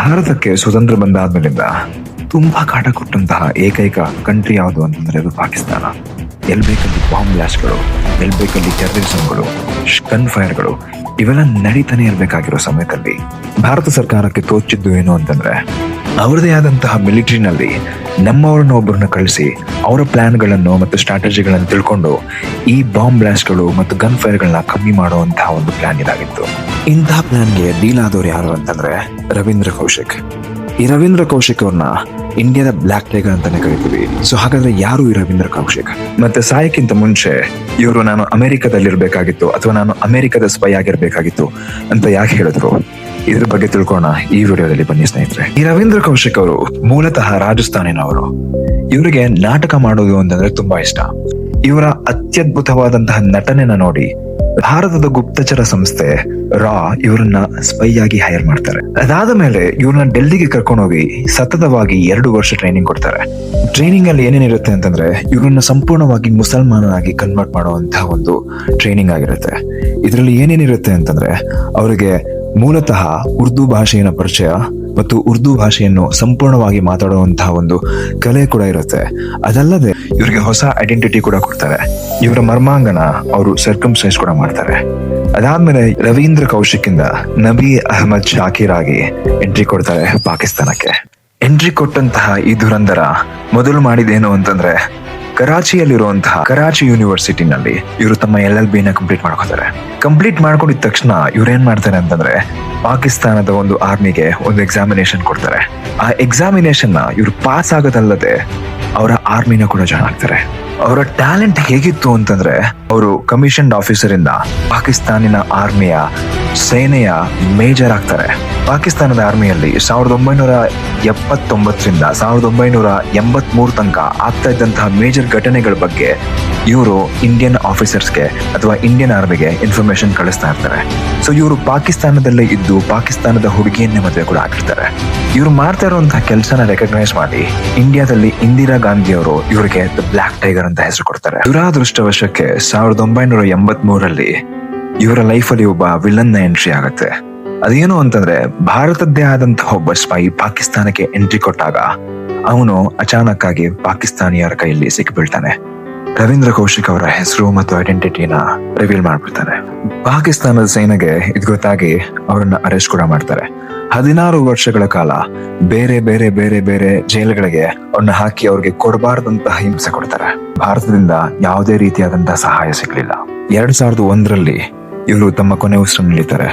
ಭಾರತಕ್ಕೆ ಸ್ವತಂತ್ರ ಬಂದಾದ್ಮೇಲಿಂದ ತುಂಬಾ ಕಾಟ ಕೊಟ್ಟಂತಹ ಏಕೈಕ ಕಂಟ್ರಿ ಯಾವುದು ಅಂತಂದ್ರೆ ಅದು ಪಾಕಿಸ್ತಾನ. ಎಲ್ ಬೇಕಲ್ಲಿ ಬಾಂಬ್ ಬ್ಲಾಸ್ಟ್ಗಳು, ಎಲ್ ಬೇಕಲ್ಲಿ ಟೆರರಿಸಂಗಳು, ಗನ್ ಫೈರ್ಗಳು ಇವೆಲ್ಲ ನಡೀತಾನೆ ಇರಬೇಕಾಗಿರೋ ಸಮಯದಲ್ಲಿ ಭಾರತ ಸರ್ಕಾರಕ್ಕೆ ತೋಚಿದ್ದು ಏನು ಅಂತಂದ್ರೆ ಅವರದೇ ಆದಂತಹ ಮಿಲಿಟರಿನಲ್ಲಿ ನಮ್ಮವರನ್ನ ಒಬ್ಬರನ್ನ ಕಳಿಸಿ ಅವರ ಪ್ಲಾನ್ಗಳನ್ನು ಮತ್ತು ಸ್ಟ್ರಾಟಜಿಗಳನ್ನು ತಿಳ್ಕೊಂಡು ಈ ಬಾಂಬ್ ಬ್ಲಾಸ್ಟ್ಗಳು ಮತ್ತು ಗನ್ ಫೈರ್ಗಳನ್ನ ಕಮ್ಮಿ ಮಾಡುವಂತಹ ಒಂದು ಪ್ಲಾನ್ ಇದಾಗಿತ್ತು. ಇಂತಹ ಪ್ಲಾನ್ಗೆ ಡೀಲ್ ಆದವ್ರು ಯಾರು ಅಂತಂದ್ರೆ ರವೀಂದ್ರ ಕೌಶಿಕ್. ಈ ರವೀಂದ್ರ ಕೌಶಿಕ್ ಅವ್ರನ್ನ ಇಂಡಿಯಾದ ಬ್ಲಾಕ್ ಟೈಗರ್ ಅಂತಾನೆ ಕರಿತೀವಿ. ಸೊ ಹಾಗಾದ್ರೆ ಯಾರು ಈ ರವೀಂದ್ರ ಕೌಶಿಕ್? ಮತ್ತೆ ಸಾಯಕ್ಕಿಂತ ಮುಂಚೆ ಇವರು ನಾನು ಅಮೆರಿಕದಲ್ಲಿರ್ಬೇಕಾಗಿತ್ತು ಅಥವಾ ನಾನು ಅಮೆರಿಕದ ಸ್ಪೈ ಆಗಿರ್ಬೇಕಾಗಿತ್ತು ಅಂತ ಯಾಕೆ ಹೇಳಿದ್ರು, ಇದ್ರ ಬಗ್ಗೆ ತಿಳ್ಕೋಣ ಈ ವಿಡಿಯೋದಲ್ಲಿ. ಬನ್ನಿ ಸ್ನೇಹಿತರೆ. ಈ ರವೀಂದ್ರ ಕೌಶಿಕ್ ಅವರು ಮೂಲತಃ ರಾಜಸ್ಥಾನಿನವರು. ಇವರಿಗೆ ನಾಟಕ ಮಾಡೋದು ಅಂತಂದ್ರೆ ತುಂಬಾ ಇಷ್ಟ. ಇವರ ಅತ್ಯದ್ಭುತವಾದಂತಹ ನಟನೆನ ನೋಡಿ ಭಾರತದ ಗುಪ್ತಚರ ಸಂಸ್ಥೆ ರಾ ಇವರನ್ನ ಸ್ಪೈ ಆಗಿ ಹೈರ್ ಮಾಡ್ತಾರೆ. ಅದಾದ ಮೇಲೆ ಇವ್ರನ್ನ ಡೆಲ್ಲಿಗೆ ಕರ್ಕೊಂಡೋಗಿ ಸತತವಾಗಿ 2 ವರ್ಷ ಟ್ರೈನಿಂಗ್ ಕೊಡ್ತಾರೆ. ಟ್ರೈನಿಂಗ್ ಅಲ್ಲಿ ಏನೇನಿರುತ್ತೆ ಅಂತಂದ್ರೆ ಇವ್ರನ್ನ ಸಂಪೂರ್ಣವಾಗಿ ಮುಸಲ್ಮಾನರಾಗಿ ಕನ್ವರ್ಟ್ ಮಾಡುವಂತಹ ಒಂದು ಟ್ರೈನಿಂಗ್ ಆಗಿರುತ್ತೆ. ಇದರಲ್ಲಿ ಏನೇನಿರುತ್ತೆ ಅಂತಂದ್ರೆ ಅವರಿಗೆ ಮೂಲತಃ ಉರ್ದು ಭಾಷೆಯ ಪರಿಚಯ ಮತ್ತು ಉರ್ದು ಭಾಷೆಯನ್ನು ಸಂಪೂರ್ಣವಾಗಿ ಮಾತಾಡುವಂತಹ ಒಂದು ಕಲೆ ಕೂಡ ಇರುತ್ತೆ. ಅದಲ್ಲದೆ ಇವರಿಗೆ ಹೊಸ ಐಡೆಂಟಿಟಿ ಕೂಡ ಕೊಡ್ತಾರೆ. ಇವರ ಮರ್ಮಾಂಗನ ಅವರು ಸರ್ಕಮ್ಸೈಸ್ ಕೂಡ ಮಾಡ್ತಾರೆ. ಅದಾದ್ಮೇಲೆ ರವೀಂದ್ರ ಕೌಶಿಕ್ ಇಂದ ನಬಿ ಅಹಮದ್ ಶಾಕಿರ್ ಆಗಿ ಎಂಟ್ರಿ ಕೊಡ್ತಾರೆ ಪಾಕಿಸ್ತಾನಕ್ಕೆ. ಎಂಟ್ರಿ ಕೊಟ್ಟಂತಹ ಈ ಧುರಂಧರ ಮೊದಲು ಮಾಡಿದೇನು ಅಂತಂದ್ರೆ ಕರಾಚಿಯಲ್ಲಿರುವಂತಹ ಕರಾಚಿ ಯೂನಿವರ್ಸಿಟಿನಲ್ಲಿ ಇವರು ತಮ್ಮ LLB ನ ಕಂಪ್ಲೀಟ್ ಮಾಡ್ಕೋತಾರೆ. ಕಂಪ್ಲೀಟ್ ಮಾಡ್ಕೊಂಡಿದ ತಕ್ಷಣ ಇವ್ರು ಏನ್ ಮಾಡ್ತಾರೆ ಅಂತಂದ್ರೆ ಪಾಕಿಸ್ತಾನದ ಒಂದು ಆರ್ಮಿಗೆ ಒಂದು ಎಕ್ಸಾಮಿನೇಷನ್ ಕೊಡ್ತಾರೆ. ಆ ಎಕ್ಸಾಮಿನೇಷನ್ ನ ಇವ್ರು ಪಾಸ್ ಆಗೋದಲ್ಲದೆ ಅವರ ಆರ್ಮಿನ ಕೂಡ ಜಾಯ್ನ್ ಆಗ್ತಾರೆ. ಅವರ ಟ್ಯಾಲೆಂಟ್ ಹೇಗಿತ್ತು ಅಂತಂದ್ರೆ ಅವರು ಕಮಿಷನ್ಡ್ ಆಫೀಸರ್ ಇಂದ ಪಾಕಿಸ್ತಾನಿನ ಆರ್ಮಿಯ ಸೇನೆಯ ಮೇಜರ್ ಆಗ್ತಾರೆ. ಪಾಕಿಸ್ತಾನದ ಆರ್ಮಿಯಲ್ಲಿ 1979ರಿಂದ 1983 ತನಕ ಆಗ್ತಾ ಇದ್ದಂತಹ ಮೇಜರ್ ಘಟನೆಗಳ ಬಗ್ಗೆ ಇವರು ಇಂಡಿಯನ್ ಆಫೀಸರ್ಸ್ಗೆ ಅಥವಾ ಇಂಡಿಯನ್ ಆರ್ಮಿಗೆ ಇನ್ಫಾರ್ಮೇಶನ್ ಕಳಿಸ್ತಾ ಇರ್ತಾರೆ. ಸೊ ಇವರು ಪಾಕಿಸ್ತಾನದಲ್ಲೇ ಇದ್ದು ಪಾಕಿಸ್ತಾನದ ಹುಡುಗಿಯನ್ನೇ ಮದುವೆ ಕೂಡ ಆಗಿರ್ತಾರೆ. ಇವ್ರು ಮಾಡ್ತಾ ಇರುವಂತಹ ಕೆಲಸನ ರೆಕಗ್ನೈಸ್ ಮಾಡಿ ಇಂಡಿಯಾದಲ್ಲಿ ಇಂದಿರಾ ಗಾಂಧಿ ಅವರು ಇವರಿಗೆ ದ ಬ್ಲಾಕ್ ಟೈಗರ್ ಅಂತ ಹೆಸರು ಕೊಡ್ತಾರೆ. ದುರಾದೃಷ್ಟವಶಕ್ಕೆ 1983ರಲ್ಲಿ ಇವರ ಲೈಫ್ ಅಲ್ಲಿ ಒಬ್ಬ ವಿಲನ್ ನ ಎಂಟ್ರಿ ಆಗುತ್ತೆ. ಅದೇನು ಅಂತಂದ್ರೆ ಭಾರತದ್ದೇ ಆದಂತಹ ಒಬ್ಬ ಸ್ಪೈ ಪಾಕಿಸ್ತಾನಕ್ಕೆ ಎಂಟ್ರಿ ಕೊಟ್ಟಾಗ ಅವನು ಅಚಾನಕ್ ಆಗಿ ಪಾಕಿಸ್ತಾನಿಯರ ಕೈಯಲ್ಲಿ ಸಿಕ್ಕಿಬೀಳ್ತಾನೆ. ರವೀಂದ್ರ ಕೌಶಿಕ್ ಅವರ ಹೆಸರು ಮತ್ತು ಐಡೆಂಟಿಟಿನ ರಿವೀಲ್ ಮಾಡ್ಬಿಡ್ತಾನೆ. ಪಾಕಿಸ್ತಾನದ ಸೇನೆಗೆ ಇದು ಗೊತ್ತಾಗಿ ಅವರನ್ನ ಅರೆಸ್ಟ್ ಕೂಡ ಮಾಡ್ತಾರೆ. 16 ವರ್ಷಗಳ ಕಾಲ ಬೇರೆ ಬೇರೆ ಬೇರೆ ಬೇರೆ ಜೈಲುಗಳಿಗೆ ಅವ್ರನ್ನ ಹಾಕಿ ಅವ್ರಿಗೆ ಕೊಡಬಾರದಂತಹ ಹಿಂಸೆ ಕೊಡ್ತಾರೆ. ಭಾರತದಿಂದ ಯಾವುದೇ ರೀತಿಯಾದಂತಹ ಸಹಾಯ ಸಿಗ್ಲಿಲ್ಲ. 2001ರಲ್ಲಿ ಇವರು ತಮ್ಮ ಕೊನೆ ಉಸಿರನ್ನು ನಿಲ್ಲಿತಾರೆ.